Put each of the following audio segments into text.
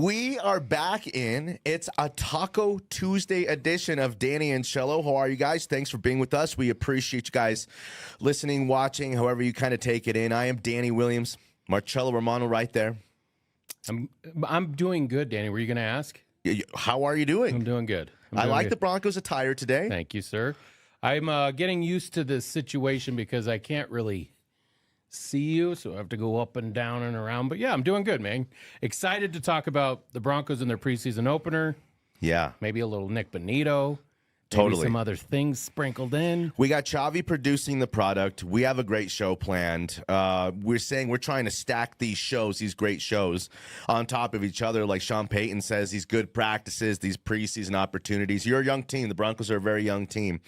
We are back in. It's a Taco Tuesday edition of Danny and Cello. How are you guys? Thanks for being with us. We appreciate you guys listening, watching, however you kind of take it in. I am Danny Williams, Marcello Romano right there. I'm doing good, Danny. Were you going to ask? How are you doing? I'm doing good. I like the Broncos attire today. Thank you, sir. I'm getting used to this situation because I can't really see you, so I have to go up and down and around. But yeah, I'm doing good, man. Excited to talk about the Broncos and their preseason opener. Yeah. Maybe a little Nik Bonitto. Totally. Maybe some other things sprinkled in. We got Chavi producing the product. We have a great show planned. We're trying to stack these shows, these great shows, on top of each other. Like Sean Payton says, these good practices, these preseason opportunities. You're a young team. The Broncos are a very young team,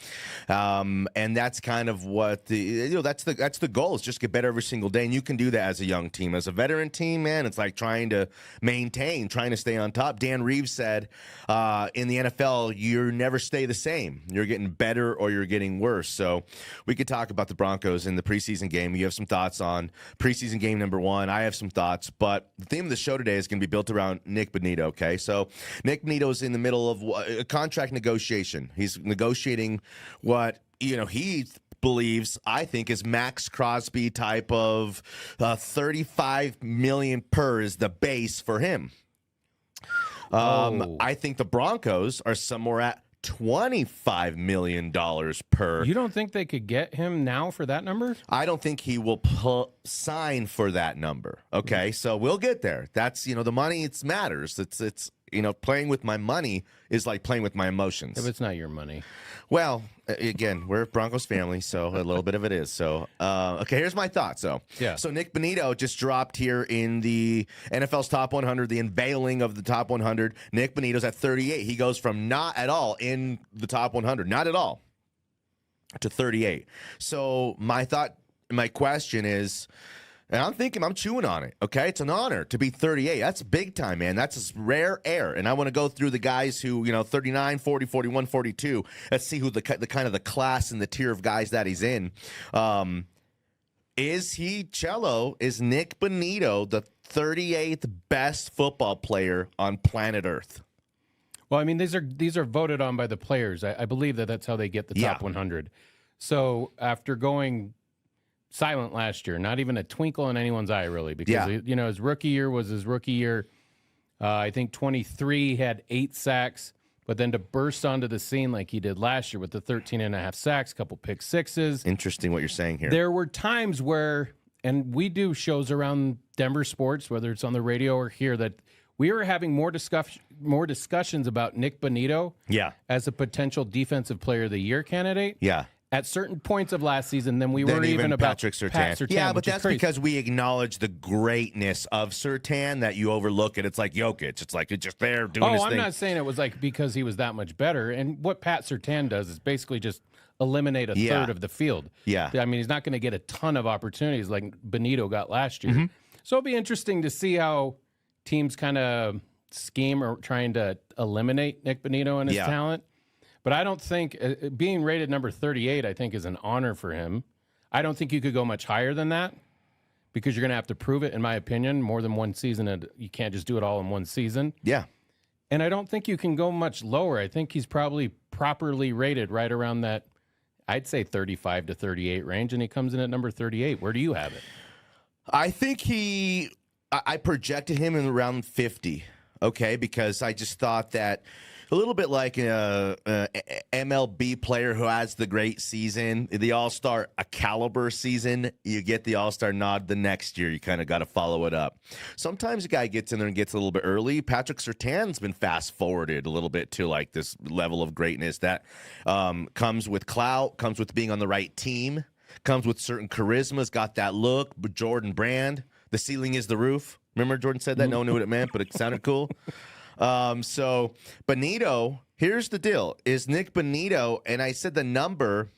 and that's kind of what that's the goal. Is just get better every single day, and you can do that as a young team. As a veteran team, man, it's like trying to maintain, trying to stay on top. Dan Reeves said, in the NFL, you never stay the same. You're getting better or you're getting worse. So we could talk about the Broncos in the preseason game. You have some thoughts on preseason game number 1. I have some thoughts, but the theme of the show today is going to be built around Nik Bonitto, okay? So Nik Bonitto is in the middle of a contract negotiation. He's negotiating what, he believes, I think, is Max Crosby type of $35 million per is the base for him. I think the Broncos are somewhere at $25 million per. You don't think they could get him now for that number? I don't think he will sign for that number. Okay, so we'll get there. That's, the money, it matters. It's playing with my money is like playing with my emotions. If it's not your money. Well, again, we're a Broncos family, so a little bit of it is. So, okay, here's my thoughts. So Nik Bonitto just dropped here in the NFL's top 100, the unveiling of the top 100. Nik Bonitto's at 38. He goes from not at all in the top 100, not at all, to 38. So my question is, and I'm chewing on it, okay? It's an honor to be 38. That's big time, man. That's rare air. And I want to go through the guys who, 39, 40, 41, 42. Let's see who the kind of the class and the tier of guys that he's in. Is Nik Bonitto the 38th best football player on planet Earth? Well, I mean, these are voted on by the players. I believe that's how they get the top 100. So after going silent last year, not even a twinkle in anyone's eye, really, because his rookie year was his rookie year. I think 23 had 8 sacks, but then to burst onto the scene like he did last year with the 13.5 sacks, couple pick sixes. Interesting what you're saying here. There were times where, and we do shows around Denver sports, whether it's on the radio or here, that we were having more discussions about Nik Bonitto as a potential defensive player of the year candidate. Yeah. At certain points of last season than we were even about Patrick Surtain. Pat Surtain. Yeah, but that's because we acknowledge the greatness of Surtain that you overlook it. It's like Jokic. It's like it's just there doing his thing. I'm not saying it was like because he was that much better. And what Pat Surtain does is basically just eliminate a third of the field. Yeah. I mean, he's not going to get a ton of opportunities like Bonitto got last year. So it'll be interesting to see how teams kind of scheme or trying to eliminate Nik Bonitto and his talent. But I don't think being rated number 38, I think, is an honor for him. I don't think you could go much higher than that because you're going to have to prove it, in my opinion, more than one season. And you can't just do it all in one season. Yeah. And I don't think you can go much lower. I think he's probably properly rated right around that, I'd say 35 to 38 range, and he comes in at number 38. Where do you have it? I think I projected him in around 50, okay, because I just thought that a little bit like a MLB player who has the great season, the All-Star, a caliber season, you get the All-Star nod the next year. You kind of got to follow it up. Sometimes a guy gets in there and gets a little bit early. Patrick Surtain's been fast-forwarded a little bit to like this level of greatness that comes with clout, comes with being on the right team, comes with certain charisma's got that look. But Jordan Brand, the ceiling is the roof. Remember Jordan said that? No one knew what it meant, but it sounded cool. So Bonitto, here's the deal, is Nik Bonitto, and I said the number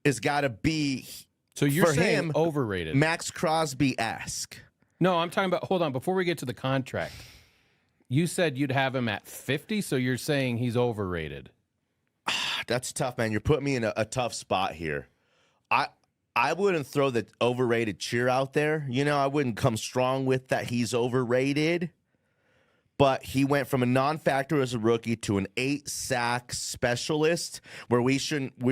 has got to be, so you're for saying him, overrated. Max Crosby-esque. No, I'm talking about, hold on, before we get to the contract, you said you'd have him at 50, so you're saying he's overrated. That's tough, man. You're putting me in a tough spot here. I wouldn't throw the overrated cheer out there. I wouldn't come strong with that he's overrated. but he went from a non-factor as a rookie to an 8-sack specialist, where we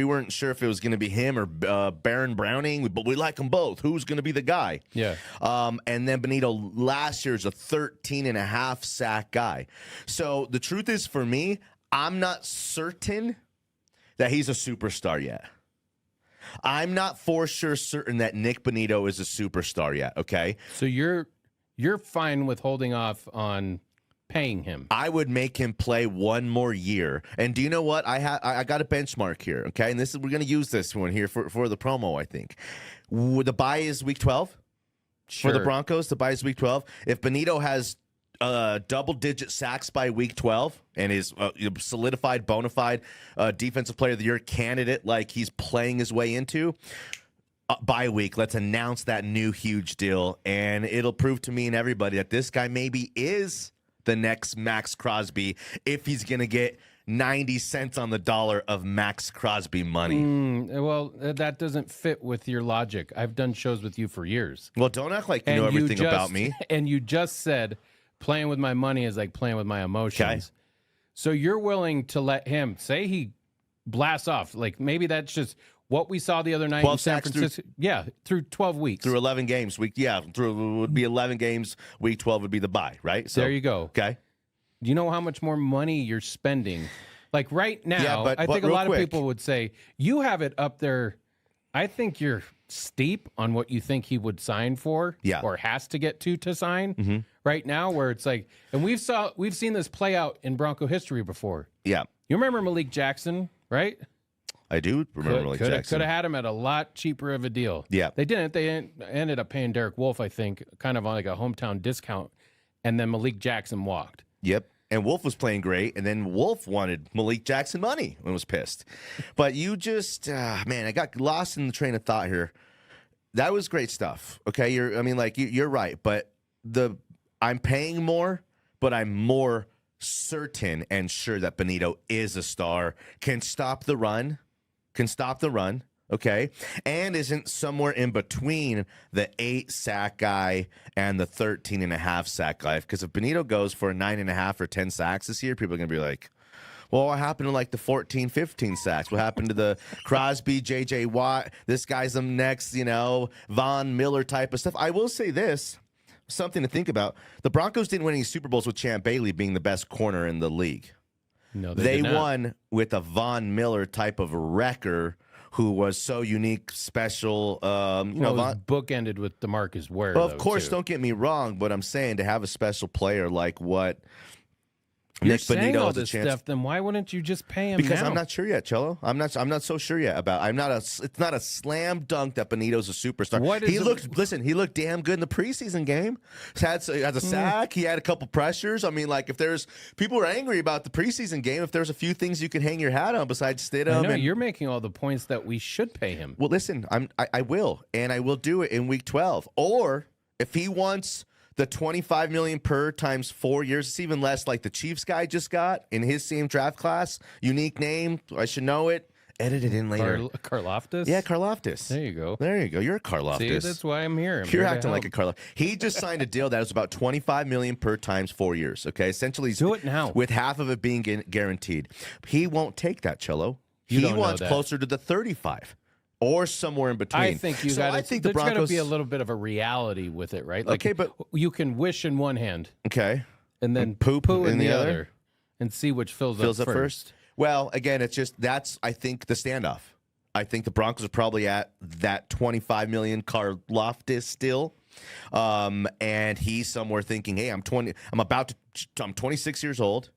weren't sure if it was going to be him or Baron Browning, but we like them both. Who's going to be the guy? Yeah. And then Bonitto last year is a 13.5 sack guy. So the truth is, for me, I'm not certain that he's a superstar yet. I'm not for sure certain that Nik Bonitto is a superstar yet. Okay. So you're fine with holding off on paying him. I would make him play one more year. And do you know what? I got a benchmark here, okay? And we're going to use this one here for the promo, I think. The bye is week 12 Sure. for the Broncos. The bye is week 12. If Bonitto has double-digit sacks by week 12 and is solidified, bona fide defensive player of the year candidate like he's playing his way into, bye week, let's announce that new huge deal, and it'll prove to me and everybody that this guy maybe is the next Max Crosby if he's going to get 90 cents on the dollar of Max Crosby money. Well, that doesn't fit with your logic. I've done shows with you for years. Well, don't act like you know everything about me. And you just said playing with my money is like playing with my emotions. Okay. So you're willing to let him say he blasts off. Like maybe that's just what we saw the other night in San Francisco. Through 12 weeks. Through 11 games. Would be 11 games. Week 12 would be the bye, right? So there you go. Okay. Do you know how much more money you're spending? Like right now, but I think a real lot quick. of people would say, you have it up there. I think you're steep on what you think he would sign for or has to get to sign right now, where it's like, and we've seen this play out in Bronco history before. Yeah. You remember Malik Jackson, right? I do remember Malik Jackson. Could have had him at a lot cheaper of a deal. Yeah. They didn't. They ended up paying Derek Wolfe, I think, kind of on like a hometown discount, and then Malik Jackson walked. Yep. And Wolf was playing great, and then Wolf wanted Malik Jackson money and was pissed. But you just, man, I got lost in the train of thought here. That was great stuff. Okay, you're right. But I'm paying more, but I'm more certain and sure that Bonitto is a star, can stop the run, okay, and isn't somewhere in between the 8-sack guy and the 13.5 sack guy. Because if Bonitto goes for 9.5 or 10 sacks this year, people are going to be like, well, what happened to like the 14, 15 sacks? What happened to the Crosby, J.J. Watt? This guy's the next, Von Miller type of stuff. I will say this, something to think about. The Broncos didn't win any Super Bowls with Champ Bailey being the best corner in the league. No, they won with a Von Miller type of wrecker who was so unique, special. It was bookended with DeMarcus Ware. Well, of course, don't get me wrong, but I'm saying to have a special player like what Nik Bonitto all has a this chance. stuff, then why wouldn't you just pay him? Because now? I'm not sure yet, Cello. I'm not so sure yet about. It's not a slam dunk that Bonitto's a superstar. He looked damn good in the preseason game. Has a sack. He had a couple pressures. I mean, like if there's people are angry about the preseason game, if there's a few things you can hang your hat on besides Stidham. I know you're making all the points that we should pay him. Well, listen, I will, and I will do it in week 12. Or if he wants the $25 million per times 4 years, it's even less like the Chiefs guy just got in his same draft class. Unique name. I should know it. Edit it in later. Karlaftis? Yeah, Karlaftis. There you go. There you go. You're a Karlaftis. See, that's why I'm here. You're acting like a Karlaftis. He just signed a deal that was about $25 million per times 4 years. Okay, essentially, do it now with half of it being guaranteed. He won't take that, Cello. He wants closer to the 35. Or somewhere in between. I think there's got to be a little bit of a reality with it, right? Like, okay, but you can wish in one hand, okay, and then poo in the other, and see which fills up first. Well, again, it's just I think the standoff. I think the Broncos are probably at that $25 million Karlaftis still, and he's somewhere thinking, hey, I'm 26 years old.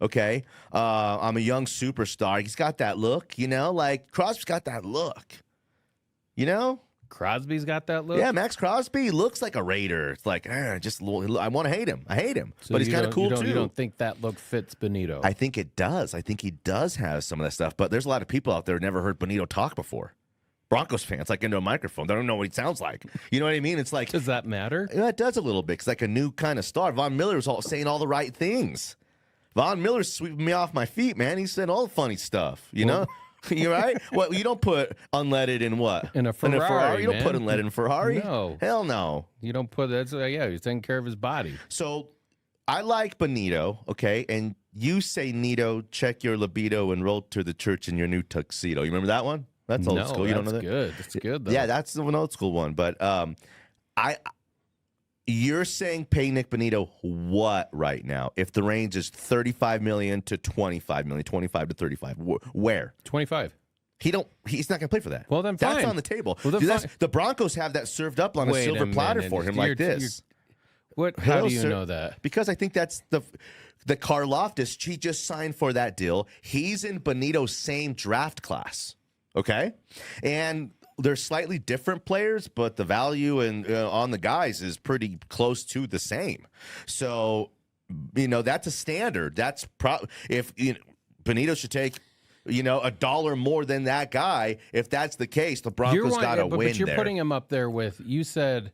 Okay, I'm a young superstar. He's got that look, like Crosby's got that look. Crosby's got that look. Yeah, Max Crosby looks like a Raider. It's like, I want to hate him. I hate him, so but he's kind of cool too. You don't think that look fits Bonitto? I think it does. I think he does have some of that stuff. But there's a lot of people out there who never heard Bonitto talk before. Broncos fans, like into a microphone, they don't know what he sounds like. You know what I mean? It's like, does that matter? Yeah, it does a little bit. It's like a new kind of star. Von Miller was saying all the right things. Von Miller's sweeping me off my feet, man. He said all the funny stuff, know? You right? Well, you don't put unleaded in what? In a Ferrari. You don't put unleaded in a Ferrari. No. Hell no. You don't put that. He's taking care of his body. So I like Bonitto, okay? And you say, Nito, check your libido and roll to the church in your new tuxedo. You remember that one? That's old school. You don't know that? Good. That's good, though. Yeah, that's an old school one. But you're saying pay Nik Bonitto what right now? If the range is $35 million to $25 million, 25 to 35, where? 25. He's not going to play for that. Well, then fine. That's on the table. Well, then fine. The Broncos have that served up on a silver platter for him like this. How do you know that? Because I think that's the Karlaftis. He just signed for that deal. He's in Bonitto's same draft class. Okay, and they're slightly different players, but the value on the guys is pretty close to the same. So, that's a standard. That's if Bonitto should take $1 more than that guy. If that's the case, the Broncos got to win. But you're there. putting him up there with, you said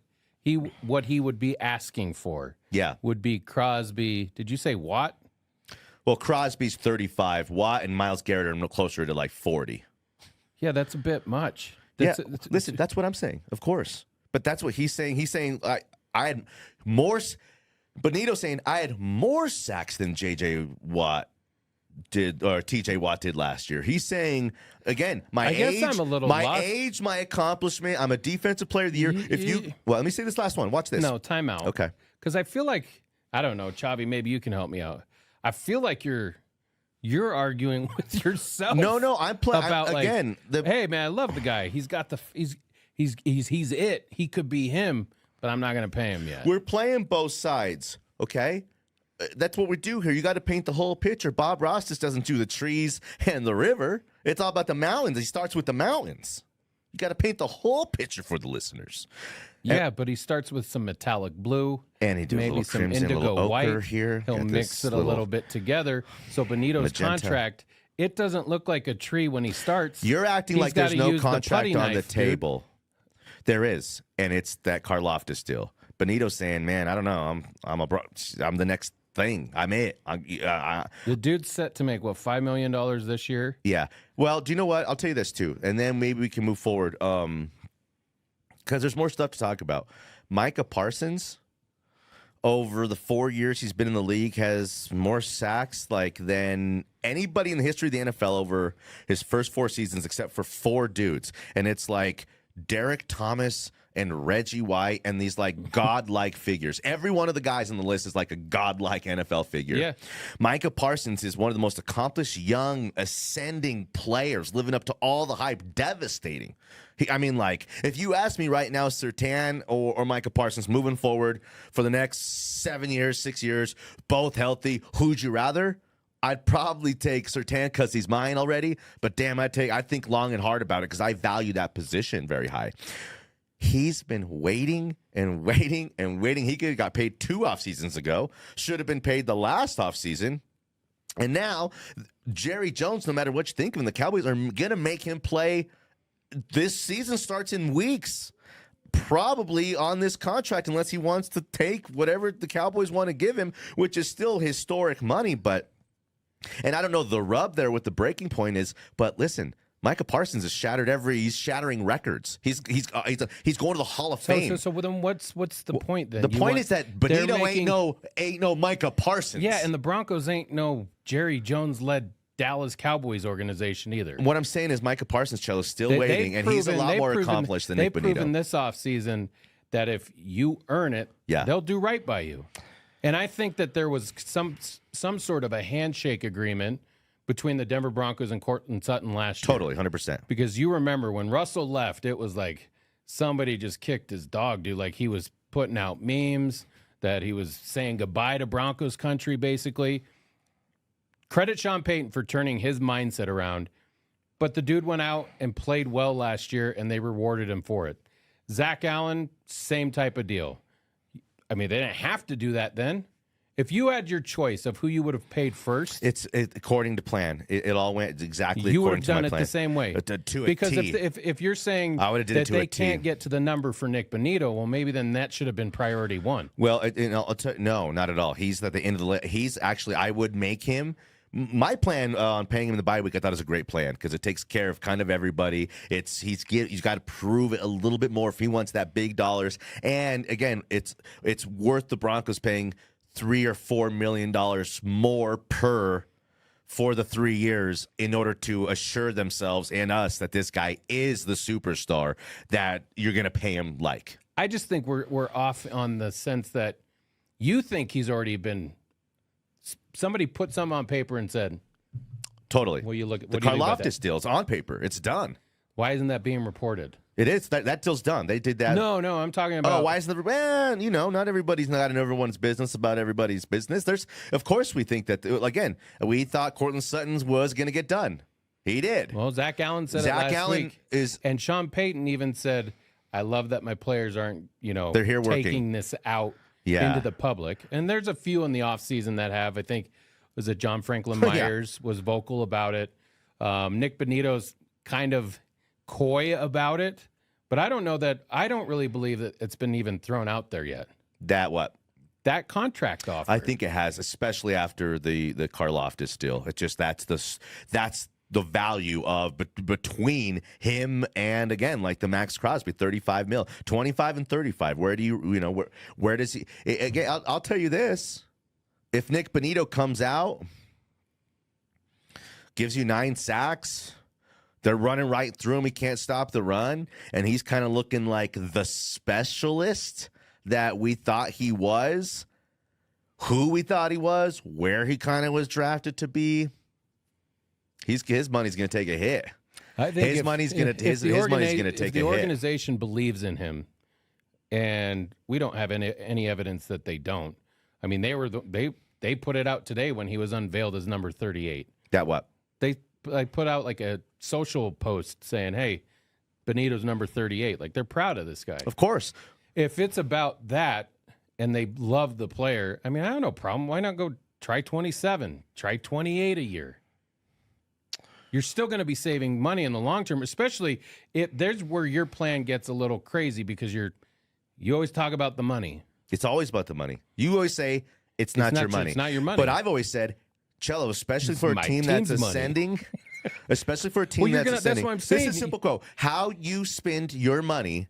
what he would be asking for. Yeah, would be Crosby. Did you say Watt? Well, Crosby's 35. Watt and Myles Garrett are closer to like 40. Yeah, that's a bit much. Listen, that's what I'm saying, of course. But that's what he's saying. He's saying I had more. Bonitto saying I had more sacks than J.J. Watt did, or T.J. Watt did last year. He's saying again, my age, my accomplishment. I'm a defensive player of the year. Let me say this last one. Watch this. No, timeout. Okay. Because I feel like, I don't know, Chavi, maybe you can help me out. I feel like you're arguing with yourself. No, I'm playing about again. Hey man, I love the guy. He's got he's it. He could be him, but I'm not going to pay him yet. We're playing both sides, okay? That's what we do here. You got to paint the whole picture. Bob Ross just doesn't do the trees and the river. It's all about the mountains. He starts with the mountains. You got to paint the whole picture for the listeners. Yeah, but he starts with some metallic blue and he does maybe some crimson, indigo white here. He'll mix it a little bit together. So Bonitto's contract, it doesn't look like a tree when he starts. You're acting like there's no contract on the table. Dude. There is, and it's that Karlaftis deal. Bonitto's saying, "Man, I don't know. I'm the next thing. I'm it." The dude's set to make $5 million this year. Yeah. Well, do you know what? I'll tell you this too, and then maybe we can move forward. Because there's more stuff to talk about. Micah Parsons, over the 4 years he's been in the league, has more sacks than anybody in the history of the NFL over his first 4 seasons, except for 4 dudes. And it's like Derek Thomas and Reggie White and these godlike figures. Every one of the guys on the list is like a godlike NFL figure. Yeah. Micah Parsons is one of the most accomplished young ascending players, living up to all the hype. Devastating. If you ask me right now, Surtain or Micah Parsons moving forward for the next 7 years, 6 years, both healthy, who'd you rather? I'd probably take Surtain because he's mine already. But damn, I think long and hard about it because I value that position very high. He's been waiting and waiting and waiting. He could have got paid 2 off seasons ago. Should have been paid the last off season. And now Jerry Jones, no matter what you think of him, the Cowboys are going to make him play. This season starts in weeks, probably on this contract, unless he wants to take whatever the Cowboys want to give him, which is still historic money. And I don't know the rub there with the breaking point is, but listen, Micah Parsons has he's shattering records. He's going to the Hall of Fame. So then what's the point then? The point is that Bonitto ain't no Micah Parsons. Yeah, and the Broncos ain't no Jerry Jones led Dallas Cowboys organization either. What I'm saying is Micah Parsons, Cello, is still waiting, and he's a lot more accomplished than Nik Bonitto. They've proven this offseason that if you earn it, they'll do right by you. And I think that there was some sort of a handshake agreement between the Denver Broncos and Courtland Sutton last year. Totally, 100%. Because you remember when Russell left, it was like somebody just kicked his dog, dude. Like he was putting out memes that he was saying goodbye to Broncos country, basically. Credit Sean Payton for turning his mindset around. But the dude went out and played well last year, and they rewarded him for it. Zach Allen, same type of deal. I mean, they didn't have to do that then. If you had your choice of who you would have paid first, it's according to plan. It all went exactly you according to my plan. You would have done it the same way. To a because T. if you're saying that they can't get to the number for Nik Bonitto, well, maybe then that should have been priority 1. Well, no, not at all. He's at the end of the list. He's actually, I would make him. My plan on paying him the bye week, I thought was a great plan because it takes care of kind of everybody. He's got to prove it a little bit more if he wants that big dollars. And again, it's worth the Broncos paying $3 or $4 million more per for the 3 years in order to assure themselves and us that this guy is the superstar that you're going to pay him like. I just think we're off on the sense that you think he's already been. Somebody put some on paper and said, Totally. Well, you look at the Karlaftis deal's on paper. It's done. Why isn't that being reported? It is. That deal's done. They did that. No, I'm talking about. Oh, why isn't not everybody's not in everyone's business about everybody's business. Of course, we think that, again, we thought Cortland Sutton's was going to get done. He did. Well, Zach Allen said Zach it last Allen week. is. And Sean Payton even said, I love that my players aren't, they're here taking working this out Yeah. into the public. And there's a few in the offseason that have. I think, was it John Franklin Myers was vocal about it. Nik Bonitto's kind of coy about it. But I don't really believe that it's been even thrown out there yet. That what? That contract offer. I think it has, especially after the Karlaftis deal. It just that's the value of between him and, again, like the Max Crosby, 35 mil, 25 and 35. Where do where does he? Again, I'll tell you this: if Nik Bonitto comes out, gives you 9 sacks. They're running right through him. He can't stop the run. And he's kind of looking like the specialist that we thought he was, who we thought he was, where he kind of was drafted to be. His money's going to take a hit. I think his money's going to take a hit. If the organization believes in him, and we don't have any evidence that they don't. I mean, they put it out today when he was unveiled as number 38. That what? They put out like a social post saying, hey, Bonitto's number 38. Like, they're proud of this guy. Of course. If it's about that and they love the player, I mean, I have no problem. Why not go try 27, try 28 a year? You're still going to be saving money in the long term, especially if there's where your plan gets a little crazy because you always talk about the money. It's always about the money. You always say it's not your money. It's not your money. But I've always said, Cello, especially for a team that's ascending, especially for a team that's ascending. That's what I'm saying. This is a simple quote. How you spend your money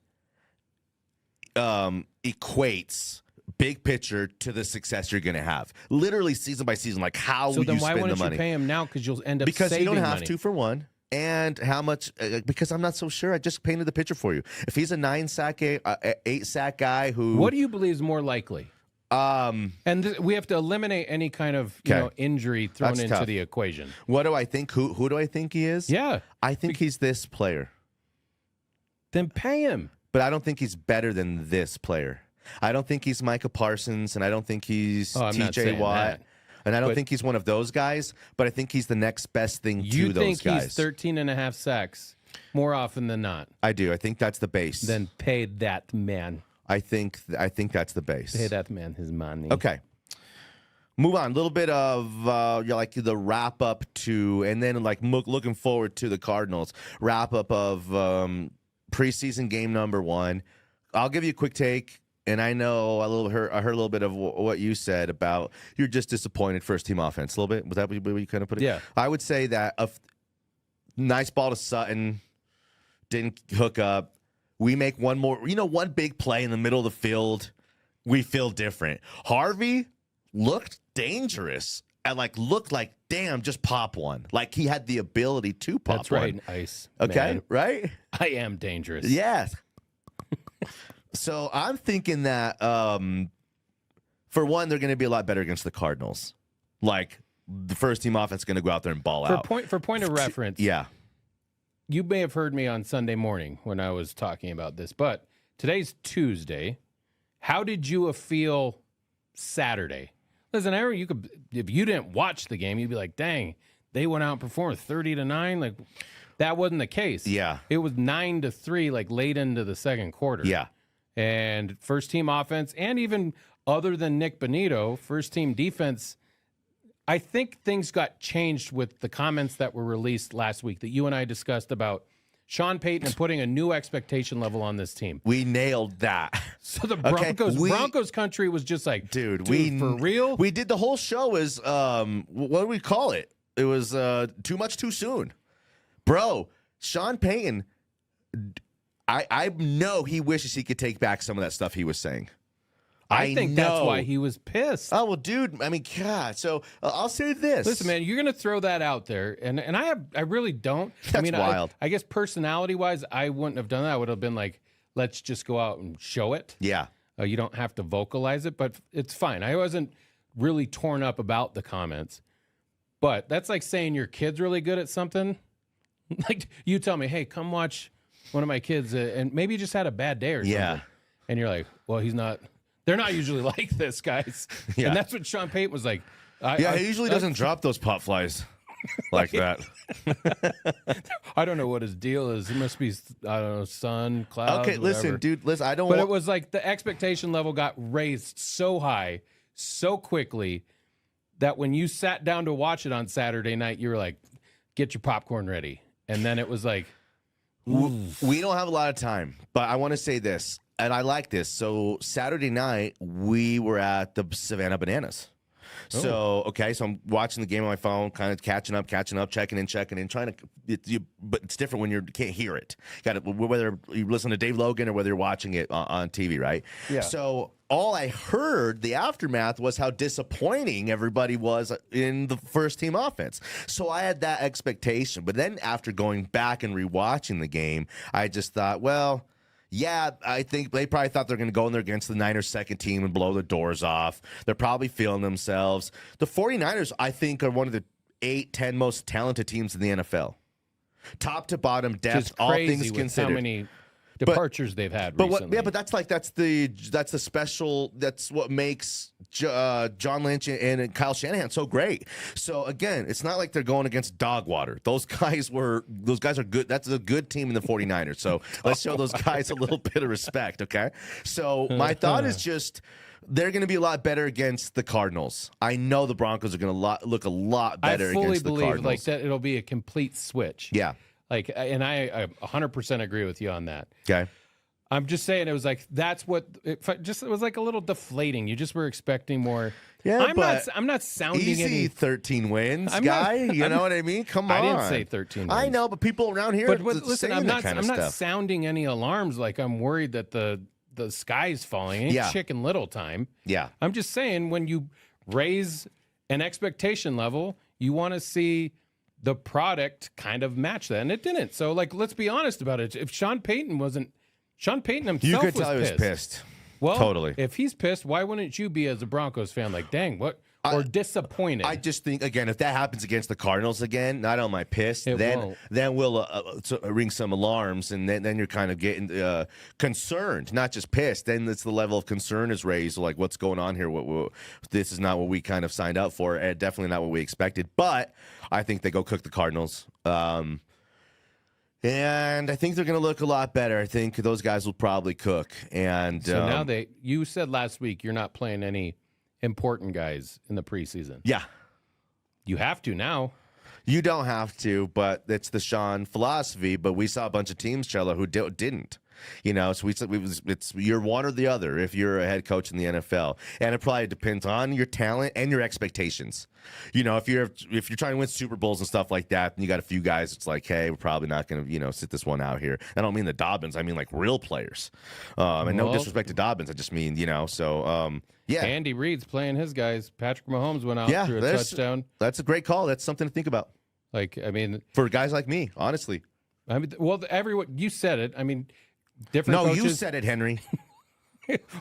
equates big picture to the success you're going to have. Literally season by season, like how will you spend the money. So then why wouldn't you pay him now? Because you'll end up because saving you don't have money. to, for one. And how much? Because I'm not so sure. I just painted the picture for you. If he's a 9-sack, 8-sack guy who, what do you believe is more likely? And we have to eliminate any kind of injury thrown That's into tough. the equation. What do I think? Who do I think he is? Yeah, I think he's this player. then pay him. But I don't think he's better than this player. I don't think he's Micah Parsons, and I don't think he's T.J. Watt. That. And I don't think he's one of those guys, but I think he's the next best thing to those guys. You think he's 13 and a half sacks more often than not? I do. I think that's the base. Then pay that man. I think that's the base. Pay that man his money. Okay. Move on. A little bit of like the wrap up to, and then like looking forward to the Cardinals wrap up of preseason game number 1. I'll give you a quick take. And I know I heard a little bit of what you said about you're just disappointed first team offense. A little bit. Was that what you kind of put it? Yeah. I would say that a nice ball to Sutton, didn't hook up. We make one big play in the middle of the field. We feel different. Harvey looked dangerous and looked like, damn, just pop one. Like he had the ability to pop That's right. one. Ice. Okay, man. right? I am dangerous. Yes. So I'm thinking that, for one, they're going to be a lot better against the Cardinals. Like the first team offense is going to go out there and ball out. For point of reference, yeah. You may have heard me on Sunday morning when I was talking about this, but today's Tuesday. How did you feel Saturday? Listen, Aaron, if you didn't watch the game, you'd be like, dang, they went out and performed 30-9. Like that wasn't the case. Yeah. It was 9-3, like late into the second quarter. Yeah. And first team offense, and even other than Nik Bonitto, first team defense, I think things got changed with the comments that were released last week that you and I discussed about Sean Payton and putting a new expectation level on this team. We nailed that. So the Broncos country was just like, dude, for real? We did the whole show as, what do we call it? It was too much too soon. Bro, Sean Payton, I know he wishes he could take back some of that stuff he was saying. I think that's why he was pissed. Oh, well, dude, I mean, God. So I'll say this. Listen, man, you're going to throw that out there, and I really don't. That's wild. I guess personality-wise, I wouldn't have done that. I would have been like, let's just go out and show it. Yeah. You don't have to vocalize it, but it's fine. I wasn't really torn up about the comments. But that's like saying your kid's really good at something. Like, you tell me, hey, come watch one of my kids, and maybe you just had a bad day or something. Yeah. And you're like, well, he's not. They're not usually like this, guys. Yeah. And that's what Sean Payton was like. He usually doesn't drop those pop flies like that. I don't know what his deal is. It must be, I don't know, sun, clouds. Okay, listen, dude. Listen, I don't. But it was like the expectation level got raised so high, so quickly, that when you sat down to watch it on Saturday night, you were like, get your popcorn ready. And then it was like, we don't have a lot of time, but I want to say this, and I like this. So Saturday night, we were at the Savannah Bananas. So, okay, so I'm watching the game on my phone, kind of catching up, checking in, trying to, but it's different when you can't hear it. Got it, whether you listen to Dave Logan or whether you're watching it on TV, right? Yeah. So all I heard, the aftermath, was how disappointing everybody was in the first team offense. So I had that expectation. But then after going back and rewatching the game, I just thought, well, yeah, I think they probably thought they're going to go in there against the Niners' second team and blow the doors off. They're probably feeling themselves. The 49ers, I think, are one of the 8-10 most talented teams in the NFL. Top to bottom depth, all things considered. How many departures they've had recently. But that's the special. That's what makes John Lynch and Kyle Shanahan so great. So again, it's not like they're going against dog water. Those guys are good. That's a good team in the 49ers. So let's show those guys a little bit of respect, okay? So my thought is just they're going to be a lot better against the Cardinals. I know the Broncos are going to look a lot better against the Cardinals. I fully believe like that it'll be a complete switch. Yeah. Like, and I 100% agree with you on that. Okay. I'm just saying it was like, that's what, it was like a little deflating. You just were expecting more. Yeah, I'm not sounding easy 13 wins, you know what I mean? Come on. I didn't say 13 wins. I know, but people around here but listen, I'm not sounding any alarms like I'm worried that the sky's falling. It ain't Chicken Little time. Yeah. I'm just saying when you raise an expectation level, you want to see the product kind of match that, and it didn't. So, like, let's be honest about it. If Sean Payton himself you could tell he was pissed. Well, totally. If he's pissed, why wouldn't you be as a Broncos fan? Like, dang, what? Or disappointed. I just think, again, if that happens against the Cardinals again, not on my piss, then we'll ring some alarms, and then you're kind of getting concerned, not just pissed. Then it's the level of concern is raised, like what's going on here? This is not what we kind of signed up for, and definitely not what we expected. But I think they go cook the Cardinals. And I think they're going to look a lot better. I think those guys will probably cook. And so now you said last week you're not playing any important guys in the preseason. Yeah. You have to now. You don't have to, but it's the Sean philosophy. But we saw a bunch of teams, Cello, who didn't. You know, so it's you're one or the other if you're a head coach in the NFL, and it probably depends on your talent and your expectations. You know, if you're trying to win Super Bowls and stuff like that, and you got a few guys, it's like, hey, we're probably not going to sit this one out here. I don't mean the Dobbins, I mean like real players. And no disrespect to Dobbins, I just mean yeah. Andy Reid's playing his guys. Patrick Mahomes went out through a touchdown. That's a great call. That's something to think about. Like, I mean, for guys like me, honestly. I mean, well, everyone, you said it. I mean. Different coaches. You said it, Henry.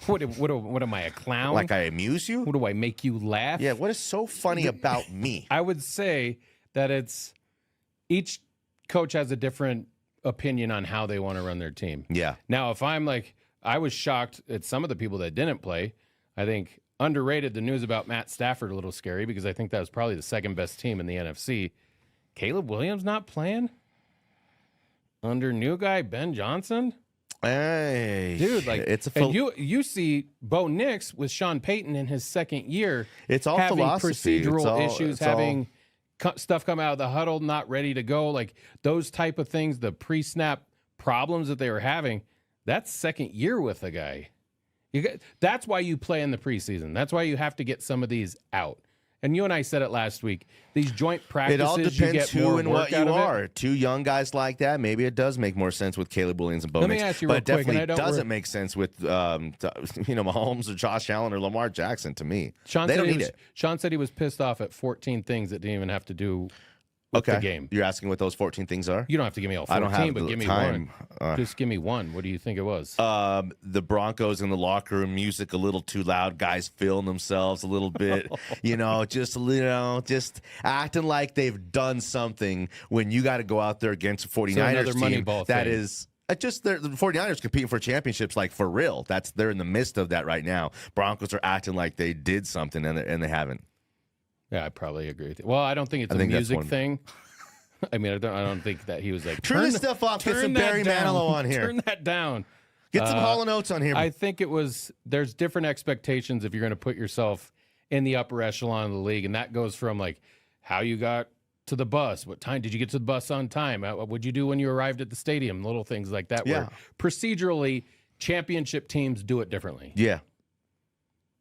What am I, a clown? Like I amuse you? What do I make you laugh? Yeah, what is so funny about me? I would say that it's each coach has a different opinion on how they want to run their team. Yeah. Now, if I'm like, I was shocked at some of the people that didn't play. I think underrated, the news about Matt Stafford a little scary because I think that was probably the second best team in the NFC. Caleb Williams not playing? Under new guy Ben Johnson? Hey, dude, like and you see Bo Nix with Sean Payton in his second year. It's all having philosophy. Procedural issues, having stuff come out of the huddle, not ready to go, like those type of things. The pre-snap problems that they were having. That's second year with a guy. That's why you play in the preseason. That's why you have to get some of these out. And you and I said it last week. These joint It practices, all you depends get who more and work what you out of it. are. Two young guys like that, maybe it does make more sense with Caleb Williams and Bo Let me Nix. ask you but real it quick, and definitely I don't doesn't make sense with Mahomes or Josh Allen or Lamar Jackson to me. Sean They said don't he need was, it. Sean said he was pissed off at 14 things that didn't even have to do with the game. You're asking what those 14 things are? You don't have to give me all 14, I don't have but the give me time. one. Just give me one. What do you think it was? The Broncos in the locker room, music a little too loud, guys feeling themselves a little bit, just acting like they've done something when you got to go out there against a 49ers team that thing. is just the 49ers competing for championships, like for real. They're in the midst of that right now. Broncos are acting like they did something and they haven't. Yeah, I probably agree with you. Well, I don't think it's a music thing. I mean, I don't think that he was like, turn this stuff off. Get some Barry Manilow on here. Turn that down. Get some Hall & Oates on here. I think it was, there's different expectations if you're going to put yourself in the upper echelon of the league. And that goes from like how you got to the bus. What time did you get to the bus on time? What would you do when you arrived at the stadium? Little things like that. Yeah. Where procedurally, championship teams do it differently. Yeah.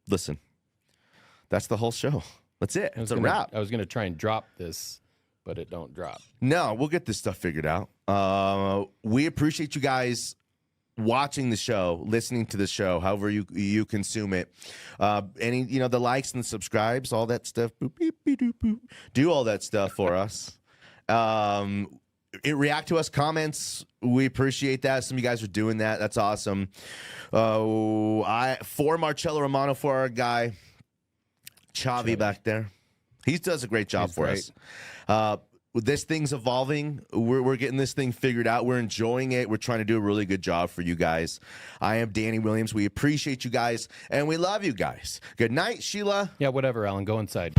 Listen, that's the whole show. That's it. It's a wrap. I was going to try and drop this, but it don't drop. No, we'll get this stuff figured out. We appreciate you guys watching the show, listening to the show, however you consume it. The likes and the subscribes, all that stuff. Boop, beep, beep, doop, boop. Do all that stuff for us. React to us, comments. We appreciate that. Some of you guys are doing that. That's awesome. For Marcello Romano, for our guy Chavi back there, he does a great job for us. This thing's evolving. We're getting this thing figured out. We're enjoying it. We're trying to do a really good job for you guys. I am Danny Williams. We appreciate you guys, and we love you guys. Good night, Sheila. Yeah, whatever, Alan. Go inside.